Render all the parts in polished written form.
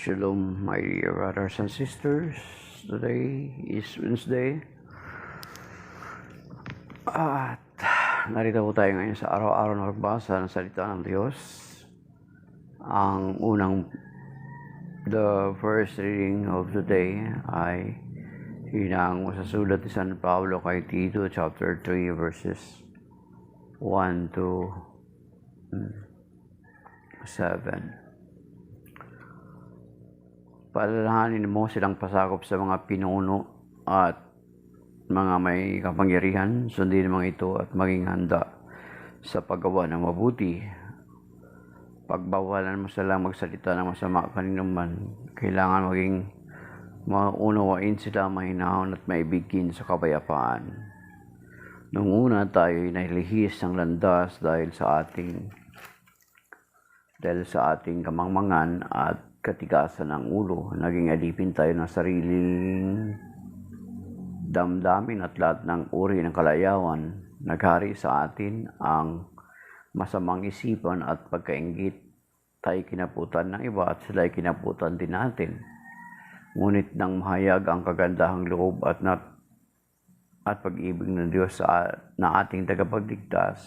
Shalom, my dear brothers and sisters. Today is Wednesday. At narito po tayo ngayon sa araw-araw na pagbasa ng salita ng Diyos. The first reading of the day ay hinango sa sulat ni San Pablo kay Tito, chapter 3, verses 1 to 7. Paalalahanin mo silang pasakop sa mga pinuno at mga may kapangyarihan, sundin mga ito at maging handa sa paggawa ng mabuti. Pagbawalan mo silang magsalita ng masama kaninuman, kailangan maging maunawain sila, mahinahon at maibigin sa kapayapaan. Noong una tayo'y nalihis ng landas dahil sa ating kamangmangan at katigasan ng ulo. Naging alipin tayo ng sariling damdamin at lahat ng uri ng kalayawan. Naghari sa atin ang masamang isipan at pagkainggit. Tayo kinaputan ng iba at sila'y kinaputan din natin. Ngunit nang mahayag ang kagandahang loob at pag-ibig ng Diyos na ating tagapagligtas,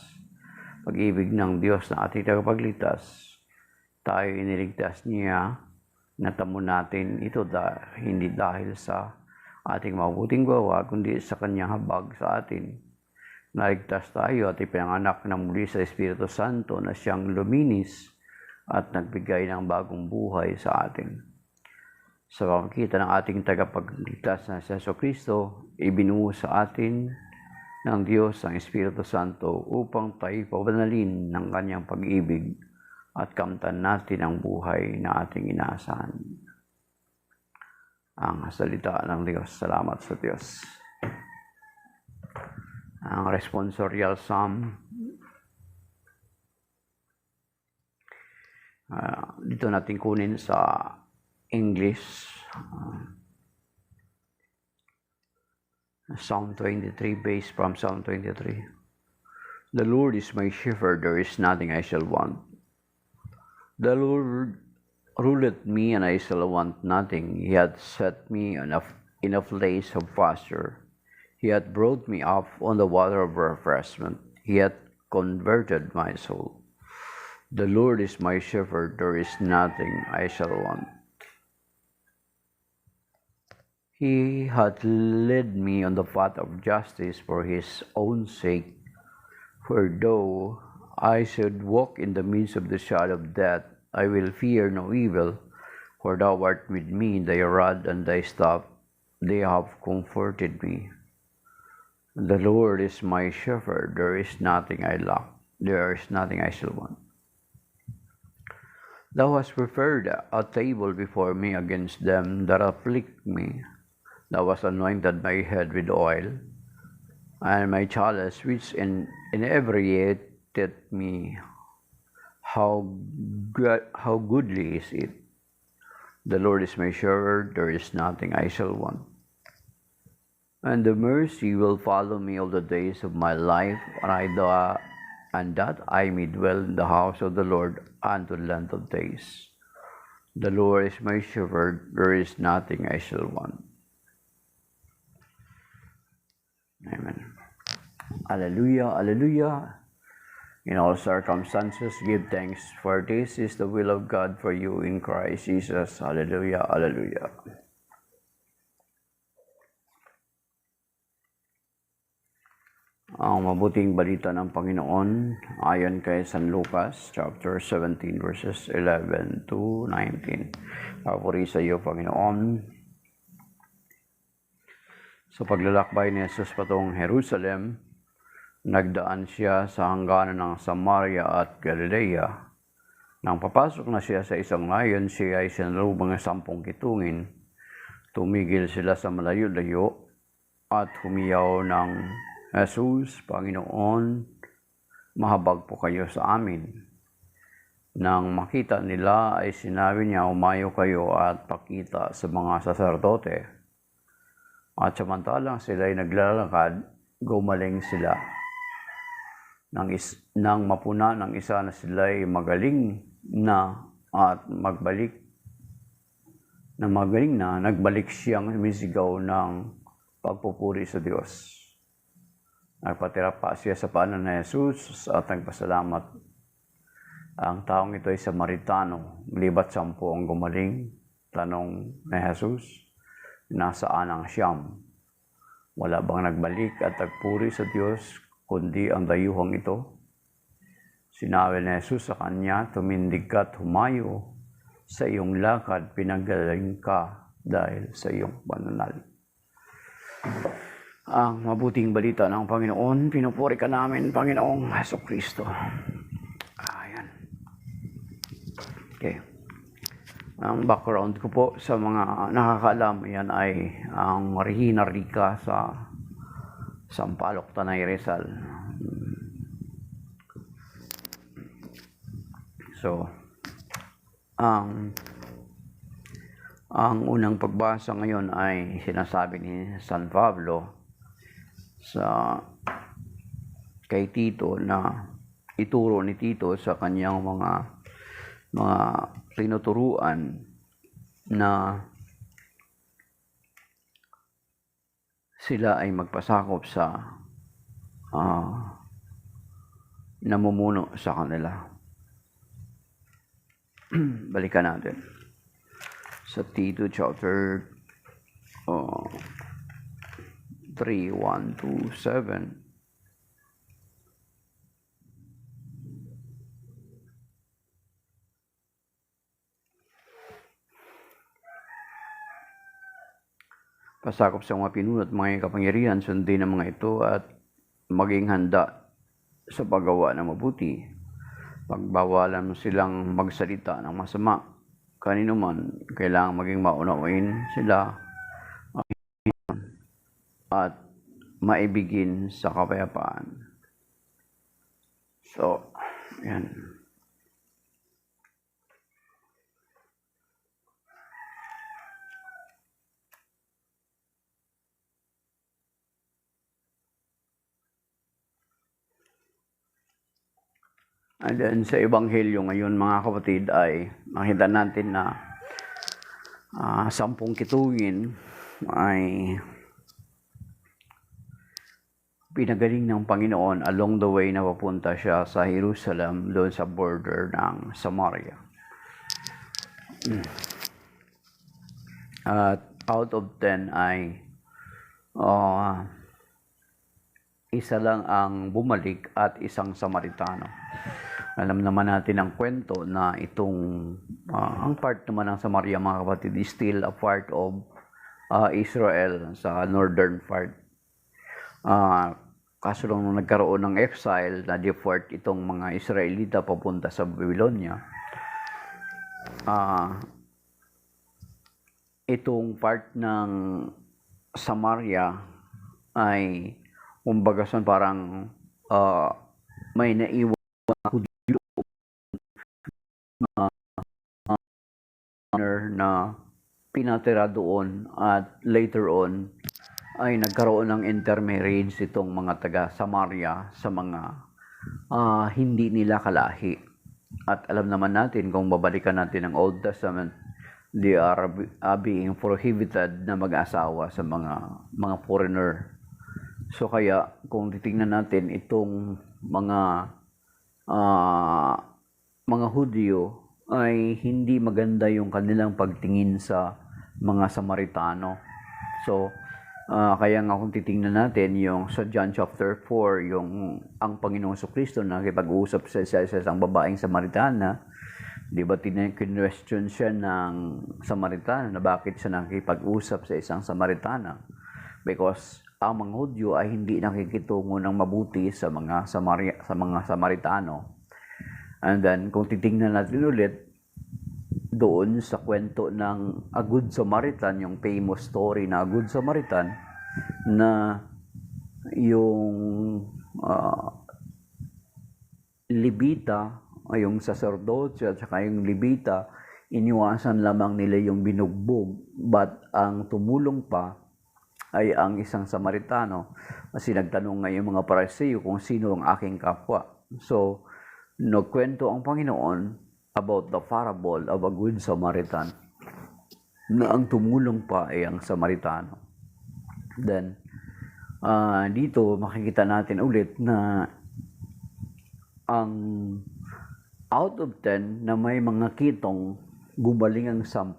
tayo iniligtas niya. Natamo natin ito hindi dahil sa ating mabuting gawa, kundi sa kanyang habag sa atin. Naligtas tayo at ipinanganak na muli sa Espiritu Santo na siyang luminis at nagbigay ng bagong buhay sa atin. Sa pamamagitan ng ating tagapagligtas na si Jesucristo, ibinuo sa atin ng Diyos ang Espiritu Santo upang tayo pabanalin ng kanyang pag-ibig at kamtan natin ang buhay na ating inaasahan. Ang salita ng Diyos. Salamat sa Diyos. Ang responsorial psalm. Dito natin kunin sa English. Psalm 23, based from Psalm 23. The Lord is my shepherd, there is nothing I shall want. The Lord ruleth me, and I shall want nothing. He hath set me in a place of pasture. He hath brought me up on the water of refreshment. He hath converted my soul. The Lord is my shepherd, there is nothing I shall want. He hath led me on the path of justice for his own sake. For though I should walk in the midst of the shadow of death, I will fear no evil, for thou art with me, thy rod and thy staff, they have comforted me. The Lord is my shepherd, there is nothing I lack, there is nothing I shall want. Thou hast prepared a table before me against them that afflict me. Thou hast anointed my head with oil, and my chalice which inebriated me. How goodly is it! The Lord is my shepherd, there is nothing I shall want. And the mercy will follow me all the days of my life, and that I may dwell in the house of the Lord unto the end of days. The Lord is my shepherd, there is nothing I shall want. Amen. Alleluia, alleluia. In all circumstances, give thanks, for this is the will of God for you in Christ Jesus. Hallelujah, hallelujah. Ang mabuting balita ng Panginoon ayon kay San Lucas, chapter 17, verses 11 to 19. Papuri sa iyo, Panginoon. Sa paglalakbay ni Jesus patungong Jerusalem, nagdaan siya sa hangganan ng Samaria at Galilea. Nang papasok na siya sa isang layon, siya ay sinalubong ng 10 kitungin. Tumigil sila sa malayo-layo at humiyaw ng, Jesus, Panginoon, mahabag po kayo sa amin. Nang makita nila ay sinabi niya, umayo kayo at pakita sa mga saserdote. At samantalang sila ay naglalakad, gumaling sila. Nang mapuna ng isa na sila'y magaling na at magbalik na magaling na, nagbalik siyang sumisigaw ng pagpupuri sa Diyos. Nagpatira pa siya sa paanan ni Jesus at nagpasalamat. Ang taong ito ay Samaritano, libat 10 ang gumaling. Tanong ni Jesus, nasaan ang siyam? Wala bang nagbalik at nagpuri sa Diyos, kundi ang dayuhang ito? Sinabi ni Jesus sa kanya, tumindig ka at humayo sa iyong lakad, pinagaling ka dahil sa iyong pananal. Ang mabuting balita ng Panginoon, pinupuri ka namin, Panginoong Hesukristo. Ayan. Okay. Ang background ko po sa mga nakakaalam, yan ay ang Regina Rica sa Sampaloc, Tanay Rizal. So, ang unang pagbasa ngayon ay sinasabi ni San Pablo kay Tito na ituro ni Tito sa kanyang mga tinuturuan na sila ay magpasakop sa namumuno sa kanila. Balikan natin sa Tito chapter 3, 1 to 7. Pasakop sa mga pinuno at mga kapangyarihan, sundin ang mga ito at maging handa sa paggawa ng mabuti. Pagbawalan mo silang magsalita ng masama. Kanino man, kailangan maging maunawain sila at maibigin sa kapayapaan. So, yan. And then sa Ebanghelyo ngayon, mga kapatid, ay makita natin na 10 kituwin ay pinagaling ng Panginoon along the way na papunta siya sa Jerusalem, doon sa border ng Samaria. At out of 10 ay isa lang ang bumalik at isang Samaritano. Alam naman natin ang kwento na ang part naman ng Samaria, mga kapatid, is still a part of Israel sa northern part. Kaso lang nung nagkaroon ng exile, na-deport itong mga Israelita papunta sa Babylonia. Itong part ng Samaria ay kumbaga parang may naiwan na pinatira doon at later on ay nagkaroon ng intermarriage itong mga taga Samaria sa mga hindi nila kalahi. At alam naman natin, kung babalikan natin ang Old Testament, they are being prohibited na mag-asawa sa mga foreigner. So kaya kung titingnan natin itong mga Hudyo ay hindi maganda yung kanilang pagtingin sa mga Samaritano. So kaya nga kung titingnan natin yung sa John chapter 4, ang Panginoong Jesucristo na nakipag-usap sa isang babaeng Samaritana, di ba question siya ng Samaritana na bakit siya nakipag-usap sa isang Samaritana? Because ang mga Hudyo ay hindi nakikitungo ng mabuti sa mga Samaritano. And then, kung titingnan natin ulit, doon sa kwento ng A Good Samaritan, yung famous story na A Good Samaritan, na yung Libita, yung sacerdote at saka yung Libita, iniwasan lamang nila yung binugbog, but ang tumulong pa ay ang isang Samaritano. Kasi nagtanong nga yung mga Pariseo kung sino ang aking kapwa. So, nagkwento ang Panginoon about the parable of a good Samaritan. na ang tumulong pa ay ang Samaritano. Then, dito makikita natin ulit na ang out of 10 na may mga kitong gumaling ang 10,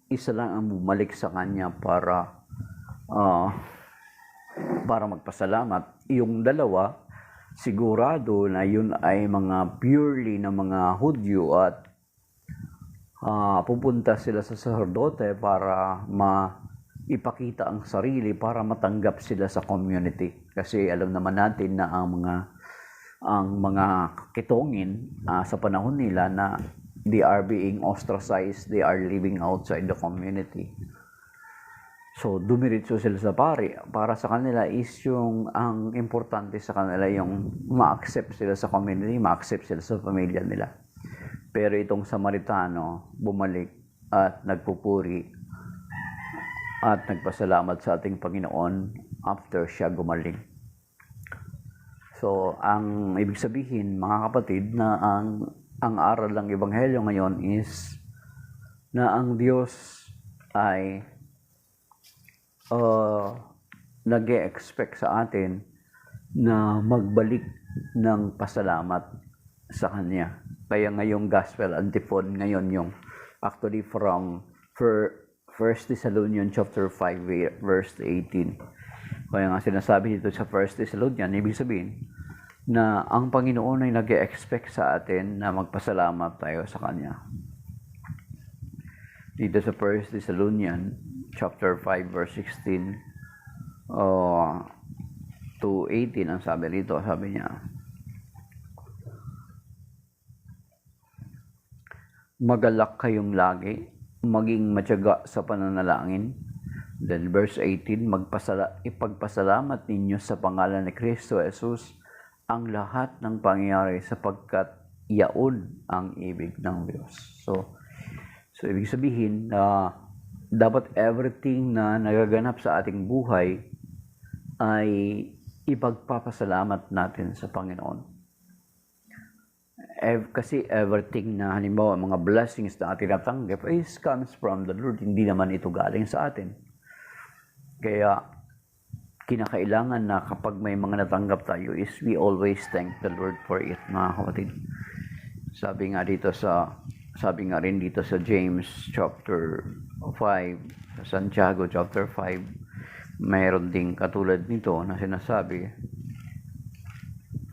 isa lang ang bumalik sa kanya para magpasalamat. Yung dalawa, sigurado na yun ay mga purely na mga Hudyo at pupunta sila sa sacerdote para ipakita ang sarili para matanggap sila sa community. Kasi alam naman natin na ang mga kitongin sa panahon nila na they are being ostracized, they are living outside the community. So, dumiritso sila sa pari. Para sa kanila is ang importante sa kanila yung ma-accept sila sa community, ma-accept sila sa pamilya nila. Pero itong Samaritano, bumalik at nagpupuri at nagpasalamat sa ating Panginoon after siya gumaling. So, ang ibig sabihin, mga kapatid, na ang aral ng Ebanghelyo ngayon is na ang Diyos ay nag-e-expect sa atin na magbalik ng pasalamat sa Kanya. Kaya ngayong gospel antiphon ngayon yung actually from 1 Thessalonians chapter 5 verse 18. Kaya nga sinasabi dito sa 1 Thessalonians, ibig sabihin na ang Panginoon ay nag-e-expect sa atin na magpasalamat tayo sa Kanya. Dito sa 1 Thessalonians chapter 5 verse 16 to 18 ang sabi rito, sabi niya, magalak kayong lagi, maging matyaga sa pananalangin. Then verse 18, ipagpasalamat ninyo sa pangalan ni Kristo Jesus ang lahat ng pangyayari sapagkat yaon ang ibig ng Diyos. So ibig sabihin na dapat everything na nagaganap sa ating buhay ay ipagpapasalamat natin sa Panginoon. Kasi everything na halimbawa mga blessings na ating natanggap is comes from the Lord. Hindi naman ito galing sa atin. Kaya kinakailangan na kapag may mga natanggap tayo is we always thank the Lord for it, mga kapatid. Sabi nga rin dito sa James chapter 5, sa Santiago chapter 5, mayroon ding katulad nito na sinasabi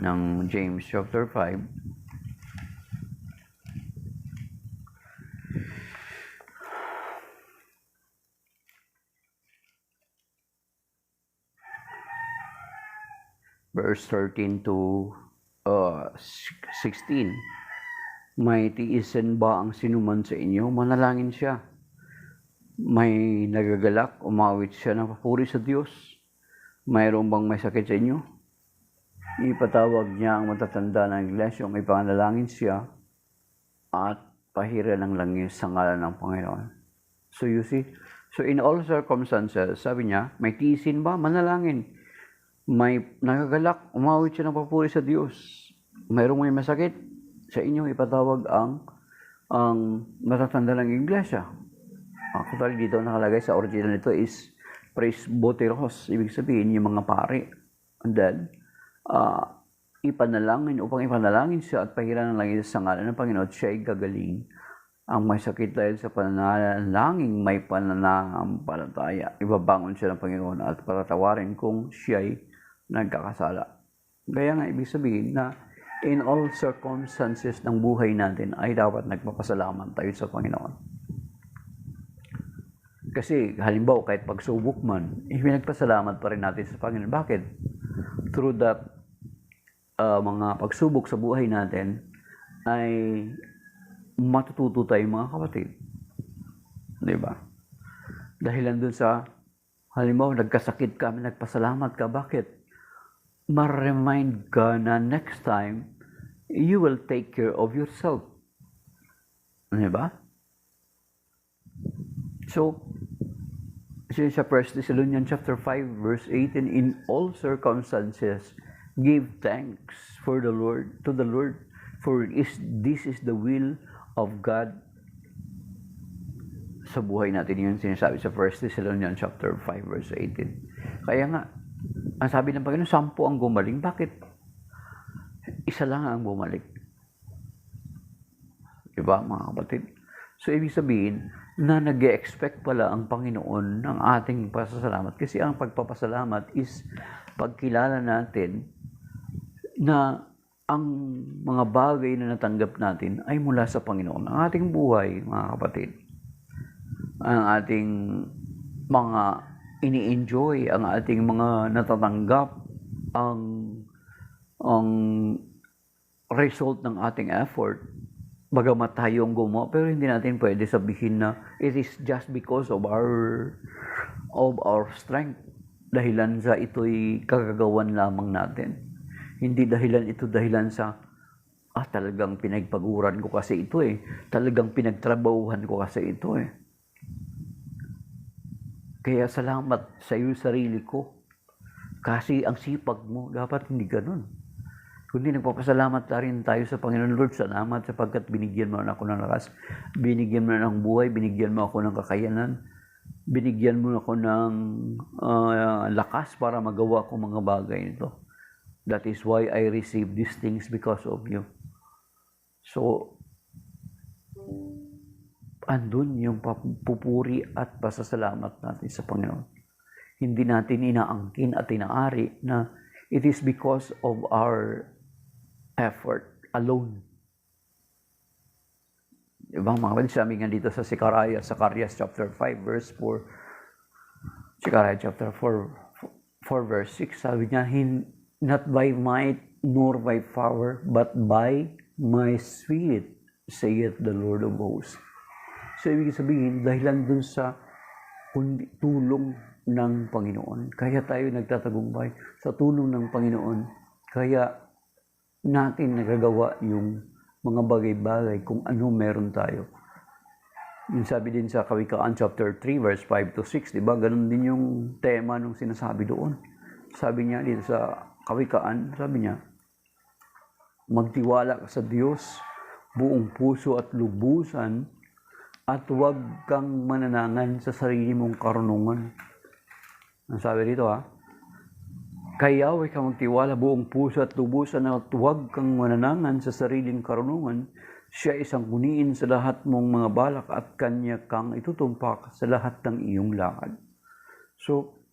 ng James chapter 5. Verse 13 to 16. May tiisin ba ang sinuman sa inyo? Manalangin siya. May nagagalak, umawit siya ng papuri sa Diyos. Mayroon bang may sakit sa inyo? Ipatawag niya ang matatanda ng iglesia, may panalangin siya at pahira ng langis sa ngalan ng Panginoon. So you see, so in all circumstances, sabi niya, may tiisin ba? Manalangin. May nagagalak, umawit siya ng papuri sa Diyos. Mayroong may masakit sa inyo, ipatawag ang matatanda ng iglesia. Actually, dito nakalagay sa original nito is presbyteros, ibig sabihin yung mga pari. And then, upang ipanalangin siya at pahiran ng langis sa ngalan ng Panginoon, siya ay gagaling. Ang may sakit dahil sa pananalangin, may pananampalataya. Ibabangon siya ng Panginoon at patatawarin kung siya ay nagkakasala. Kaya nga, ibig sabihin na in all circumstances ng buhay natin ay dapat nagpapasalamat tayo sa Panginoon. Kasi halimbawa kahit pagsubok man, pinagpasalamat pa rin natin sa Panginoon. Bakit? Through that mga pagsubok sa buhay natin ay matututo tayo, mga kapatid. Diba? Dahil nandun sa halimbawa nagkasakit ka, nagpasalamat ka. Bakit? Ma-remind ka na next time you will take care of yourself. Diba? So sa 1 Thessalonians chapter 5 verse 18, in all circumstances give thanks to the Lord, for this is the will of God sa buhay natin. Yun sinasabi sa 1 Thessalonians chapter 5 verse 18. Kaya nga, ang sabi ng Panginoon, 10 ang gumaling. Bakit isa lang ang bumalik? Diba, mga kapatid? So, ibig sabihin, na nag-expect pala ang Panginoon ng ating pasasalamat. Kasi ang pagpapasalamat is pagkilala natin na ang mga bagay na natanggap natin ay mula sa Panginoon. Ang ating buhay, mga kapatid, ang ating mga ini-enjoy, ang ating mga natatanggap, ang result ng ating effort, bagamat tayo ang gumawa, pero hindi natin pwede sabihin na it is just because of our strength. Dahilan sa ito'y kagagawan lamang natin. Hindi dahilan sa talagang pinagpaguran ko kasi ito eh. Talagang pinagtrabahuhan ko kasi ito eh. Kaya salamat sa iyo sarili ko. Kasi ang sipag mo, dapat hindi ganun. Kundi nagpapasalamat na rin tayo sa Panginoon. Lord, salamat sapagkat binigyan mo ako ng lakas. Binigyan mo ng buhay, binigyan mo ako ng kakayanan. Binigyan mo ako ng lakas para magawa ko mga bagay nito. That is why I receive these things because of you. So, andun yung pupuri at pasasalamat natin sa Panginoon. Hindi natin inaangkin at inaari na it is because of our effort alone. Ibang mga kapatid, sabi nga dito sa Zacarias chapter 5 verse 4, Zacarias chapter 4 verse 6, sabi niya, not by might nor by power, but by my spirit, saith the Lord of hosts. So, ibig sabihin, dahilan dun sa tulong ng Panginoon. Kaya tayo nagtatagumpay sa tulong ng Panginoon. Kaya natin nagagawa yung mga bagay-bagay kung ano meron tayo. Yung sabi din sa Kawikaan chapter 3 verse 5 to 6, diba? Ganun din yung tema nung sinasabi doon. Sabi niya dito sa Kawikaan, sabi niya, magtiwala ka sa Diyos, buong puso at lubusan, at huwag kang mananangan sa sarili mong karunungan. Ang sabi dito kaya huwag kang magtiwala buong puso at lubusan, at huwag kang mananangan sa sariling karunungan. Siya isang guniin sa lahat mong mga balak at kanya kang itutumpak sa lahat ng iyong lakad. So,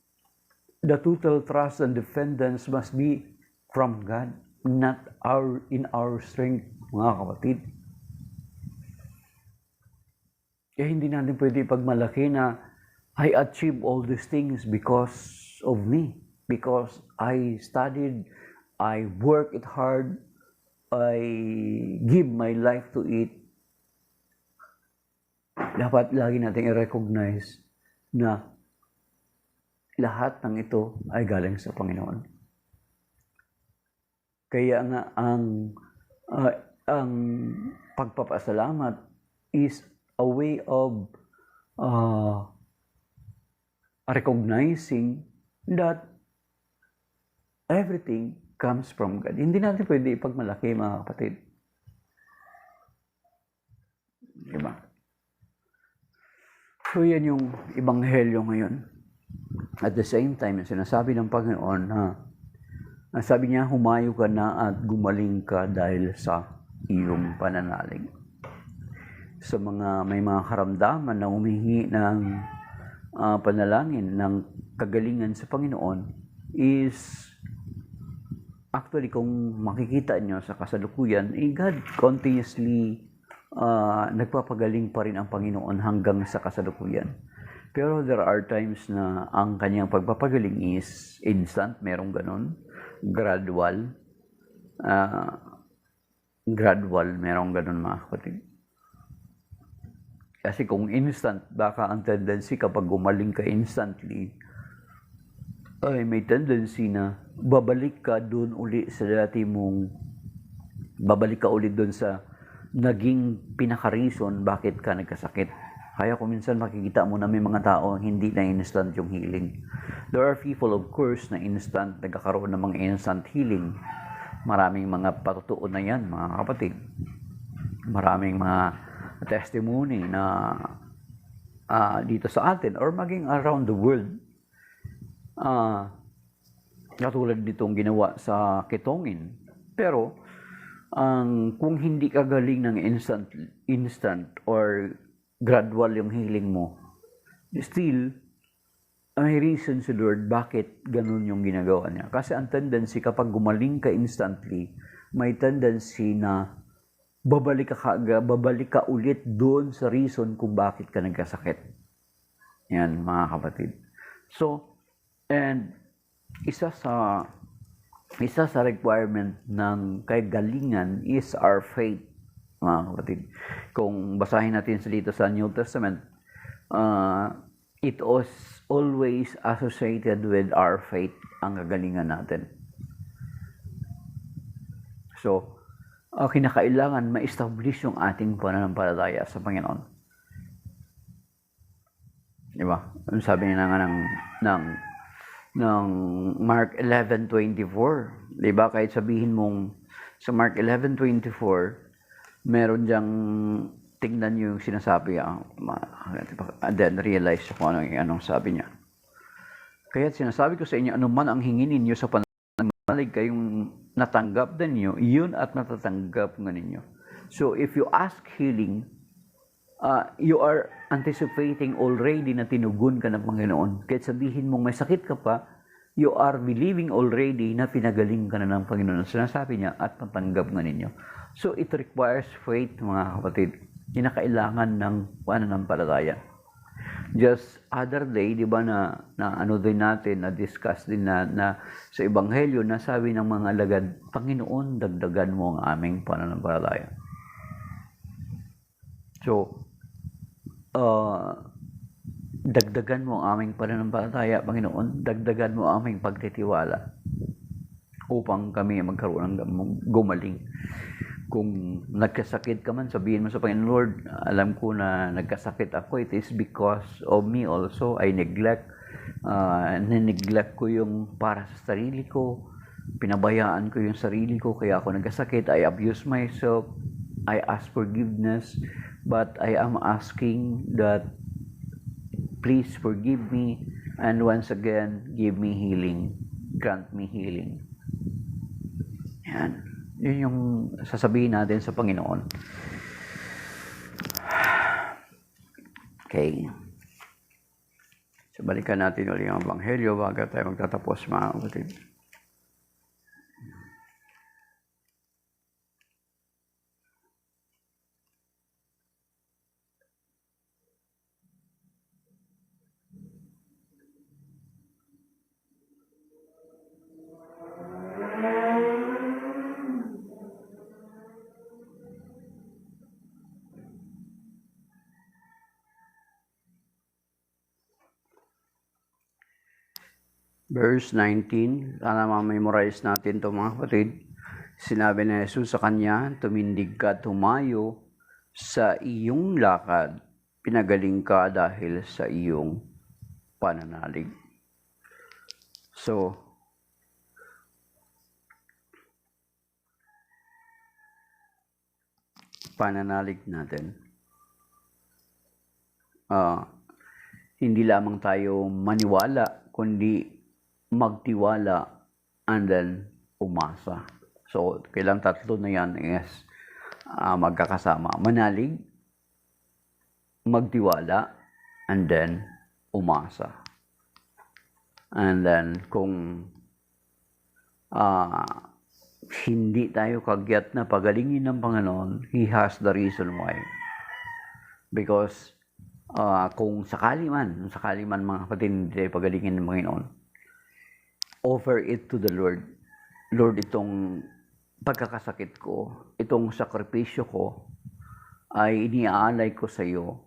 the total trust and dependence must be from God, not in our strength, mga kapatid. Kaya hindi natin pwede ipagmalaki na I achieve all these things because of me, because I studied, I work it hard, I give my life to it. Dapat lagi natin i-recognize na lahat ng ito ay galing sa Panginoon. Kaya nga ang pagpapasalamat is a way of recognizing that everything comes from God. Hindi natin pwede ipagmalaki, mga kapatid. Diba? So yan yung ebanghelyo ngayon. At the same time, sinasabi ng Panginoon na sabi niya, humayo ka na at gumaling ka dahil sa iyong pananalig. Sa may mga karamdaman na humihingi ng panalangin, ng kagalingan sa Panginoon, is actually kung makikita nyo sa kasalukuyan, God continuously nagpapagaling pa rin ang Panginoon hanggang sa kasalukuyan. Pero there are times na ang kanyang pagpapagaling is instant, merong ganon, gradual, merong ganon, mga kapatid. Kasi kung instant, baka ang tendency kapag gumaling ka instantly, ay may tendency na babalik ka doon uli sa dati mong, babalik ka ulit doon sa naging pinaka-reason bakit ka nagkasakit. Kaya kung minsan makikita mo na may mga tao hindi na instant yung healing. There are people, of course, na instant, nagkakaroon ng mga instant healing. Maraming mga patutuon na yan, mga kapatid. Maraming mga testimony na dito sa atin or maging around the world. Katulad nitong ginawa sa Kitongin. Pero kung hindi ka galing ng instant or gradual yung healing mo, still may reason si Lord bakit ganun yung ginagawa niya. Kasi ang tendency kapag gumaling ka instantly, may tendency na babalik ka ulit doon sa reason kung bakit ka nagkasakit. Yan, mga kapatid. So, and isa sa requirement ng kagalingan is our faith, mga kapatid. Kung basahin natin dito sa New Testament, it was always associated with our faith, ang kagalingan natin. So, kinakailangan ma-establish yung ating pananampalataya sa Panginoon. Diba? Ang sabi niya nga ng Mark 11:24, diba? Kahit sabihin mong sa Mark 11:24, meron diyang tingnan niyo yung sinasabi, and then realize ko anong sabi niya. Kaya sinasabi ko sa inyo, anuman ang hingin ninyo sa pananalig kayong natanggap din niyo, yun at natatanggap nga ninyo. So if you ask healing, you are anticipating already na tinugon ka ng Panginoon. Kahit sabihin mong may sakit ka pa, you are believing already na pinagaling ka na ng Panginoon. Sinasabi niya at natanggap nga ninyo. So it requires faith, mga kapatid. Kinakailangan ng pananampalataya. Just other day, di ba na ano din natin, na-discuss din na sa Ebanghelyo, na sabi ng mga alagad, Panginoon, dagdagan mo ang aming pananampalataya. So, dagdagan mo ang aming pananampalataya, Panginoon, dagdagan mo ang aming pagtitiwala upang kami magkaroon ng gumaling. Kung nagkasakit ka man, sabihin mo sa Panginoon, Lord, alam ko na nagkasakit ako. It is because of me also. I neglect ko yung para sa sarili ko. Pinabayaan ko yung sarili ko, kaya ako nagkasakit. I abuse myself. I ask forgiveness. But I am asking that please forgive me. And once again, give me healing. Grant me healing. Yan. Yun yung sasabihin natin sa Panginoon. Okay. So, balikan natin ulit ang Ebanghelyo bago tayo magtatapos, mga kapatid. Verse 19, sana ma-memorize natin ito, mga kapatid. Sinabi ni Jesus sa kanya, tumindig ka, tumayo sa iyong lakad, pinagaling ka dahil sa iyong pananalig. So, pananalig natin. Hindi lamang tayo maniwala, kundi magtiwala and then umasa. So, kailang tatlo na yan is magkakasama. Manalig, magtiwala, and then umasa. And then, kung hindi tayo kagyat na pagalingin ng Panginoon, He has the reason why. Because kung sakali man mga kapatid, hindi tayo pagalingin ng Panginoon, offer it to the Lord. Lord, itong pagkakasakit ko, itong sakripisyo ko, ay iniaalay ko sa iyo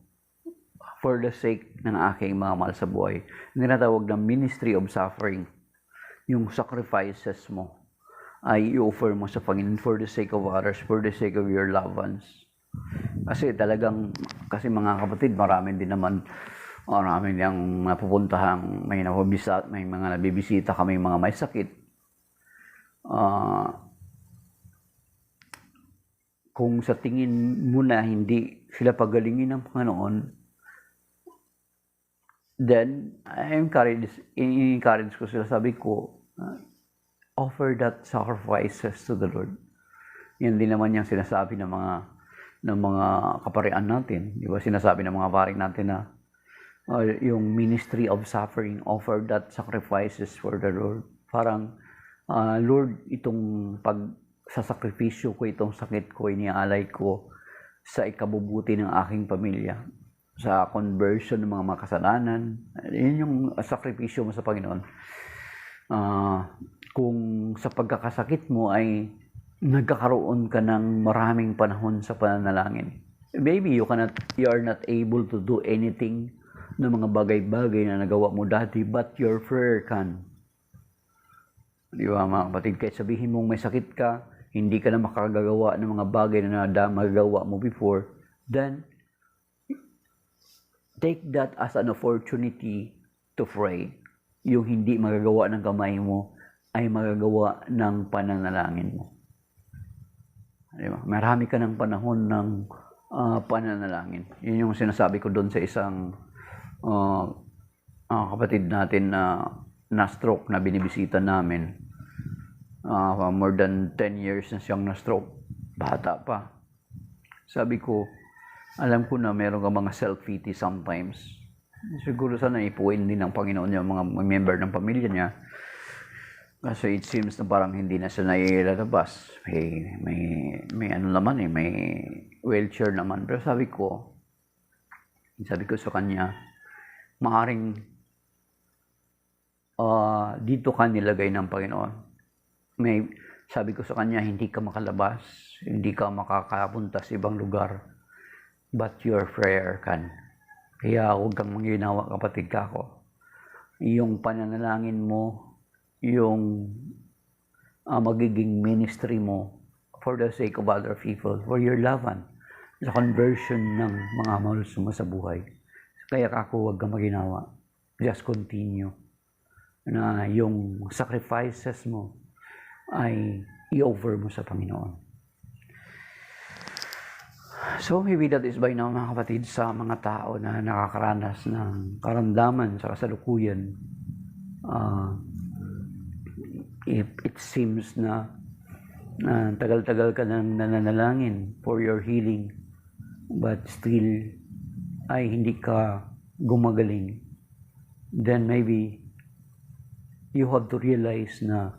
for the sake ng aking mga mahal sa buhay. Tinatawag na ministry of suffering. Yung sacrifices mo ay i-offer mo sa Panginoon for the sake of others, for the sake of your loved ones. Kasi mga kapatid, marami niyang napupuntahang, may mga nabibisita kami, mga may sakit. Kung sa tingin mo na hindi sila pagalingin ng Panginoon, Then, I encourage ko sila, sabi ko, offer that sacrifices to the Lord. Yan din naman yung sinasabi ng mga kaparian natin. Di ba sinasabi ng mga paring natin na yung ministry of suffering, offer that sacrifices for the Lord. Parang, Lord, itong pagsasakripisyo ko, itong sakit ko, iniaalay ko sa ikabubuti ng aking pamilya, sa conversion ng mga makasalanan. Yun yung sakripisyo mo sa Panginoon. Kung sa pagkakasakit mo ay nagkakaroon ka ng maraming panahon sa pananalangin, maybe you are not able to do anything ng mga bagay-bagay na nagawa mo dati, but your prayer can. Di ba mga kapatid, kahit sabihin mong may sakit ka, hindi ka na makagagawa ng mga bagay na magagawa mo before, then take that as an opportunity to pray. Yung hindi magagawa ng kamay mo ay magagawa ng pananalangin mo. Diba? Marami ka ng panahon ng pananalangin. Yun yung sinasabi ko doon sa isang kapatid natin na stroke na binibisita namin. More than 10 years na siyang na-stroke. Bata pa. Sabi ko, alam ko na meron ka mga self-pity sometimes. Siguro sana ipuin din ng Panginoon yung mga member ng pamilya niya. Kasi it seems na parang hindi na siya nailalabas. May ano naman may wheelchair naman. Pero sabi ko sa kanya, maaring dito ka nilagay ng Panginoon. Sabi ko sa kanya, hindi ka makalabas, hindi ka makakapunta sa ibang lugar, but your prayer can. Kaya huwag kang mangginawa, kapatid kako. Yung pananalangin mo, yung magiging ministry mo for the sake of other people, for your loved one, sa conversion ng mga mahal mo sa buhay. Kaya kako, huwag kang mangginawa. Just continue. Na yung sacrifices mo ay i-offer mo sa Panginoon. So maybe that is by now, mga kapatid, sa mga tao na nakakaranas ng karamdaman sa kasalukuyan, if it seems na tagal-tagal ka nang nananalangin for your healing, but still ay hindi ka gumagaling, then maybe you have to realize na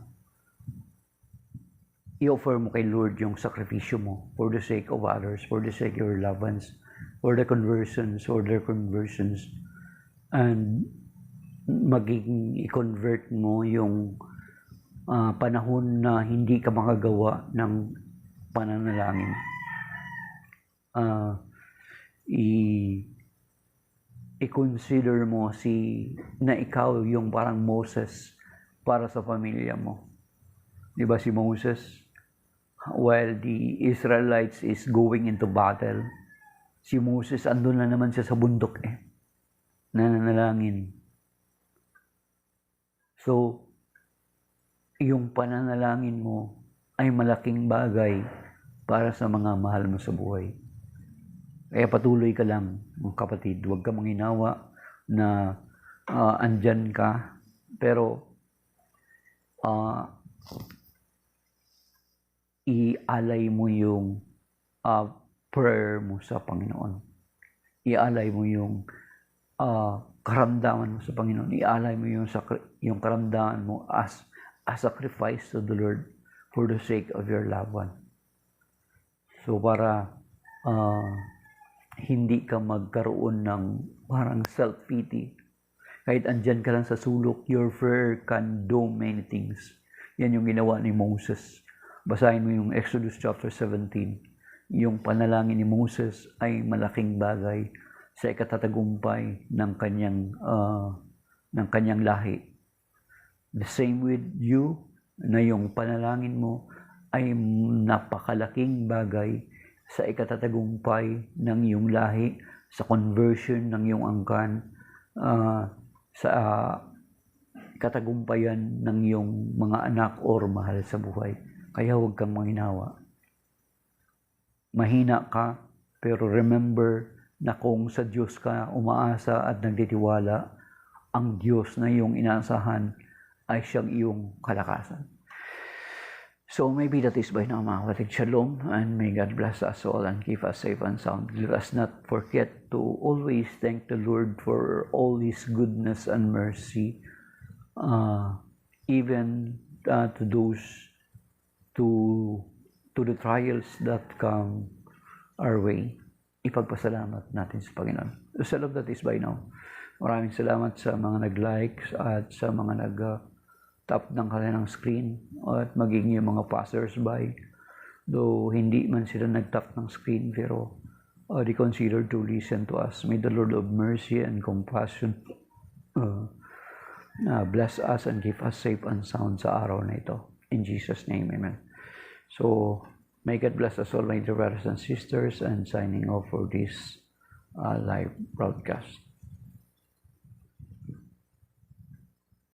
i-offer mo kay Lord yung sakripisyo mo for the sake of others, for the sake of your loved ones, for the conversions, or their conversions, and magiging i-convert mo yung panahon na hindi ka makagawa ng pananalangin. I-consider mo na ikaw yung parang Moses para sa pamilya mo. Di ba si Moses, while the Israelites is going into battle, si Moses andun na naman siya sa bundok nananalangin. So, yung pananalangin mo ay malaking bagay para sa mga mahal mo sa buhay. Kaya patuloy ka lang, mga kapatid. Huwag ka manghinawa na andyan ka, pero ialay mo yung prayer mo sa Panginoon. Ialay mo yung karamdaman mo sa Panginoon. Ialay mo yung karamdaman mo as a sacrifice to the Lord for the sake of your loved one. So para hindi ka magkaroon ng parang self-pity. Kahit andyan ka lang sa sulok, your prayer can do many things. Yan yung ginawa ni Moses. Basahin mo yung Exodus chapter 17. Yung panalangin ni Moses ay malaking bagay sa ikatatagumpay ng kanyang lahi. The same with you, na yung panalangin mo ay napakalaking bagay sa ikatatagumpay ng iyong lahi, sa conversion ng iyong angkan, sa katagumpayan ng iyong mga anak or mahal sa buhay. Kaya huwag kang manghinawa. Mahina ka, pero remember na kung sa Diyos ka umaasa at nagtitiwala, ang Diyos na iyong inaasahan ay siyang iyong kalakasan. So maybe that is by now, mga kapatid. Shalom, and may God bless us all and keep us safe and sound. Let us not forget to always thank the Lord for all His goodness and mercy, even to those to the trials that come our way. Ipagpasalamat natin sa Panginoon. Sa love that is by now. Maraming salamat sa mga nag-like at sa mga nag-tap ng kanilang screen at maging yung mga passers-by. Though hindi man sila nag-tap ng screen, pero they consider to listen to us. May the Lord of mercy and compassion bless us and keep us safe and sound sa araw na ito. In Jesus' name, amen. So, may God bless us all, my dear brothers and sisters, and signing off for this live broadcast.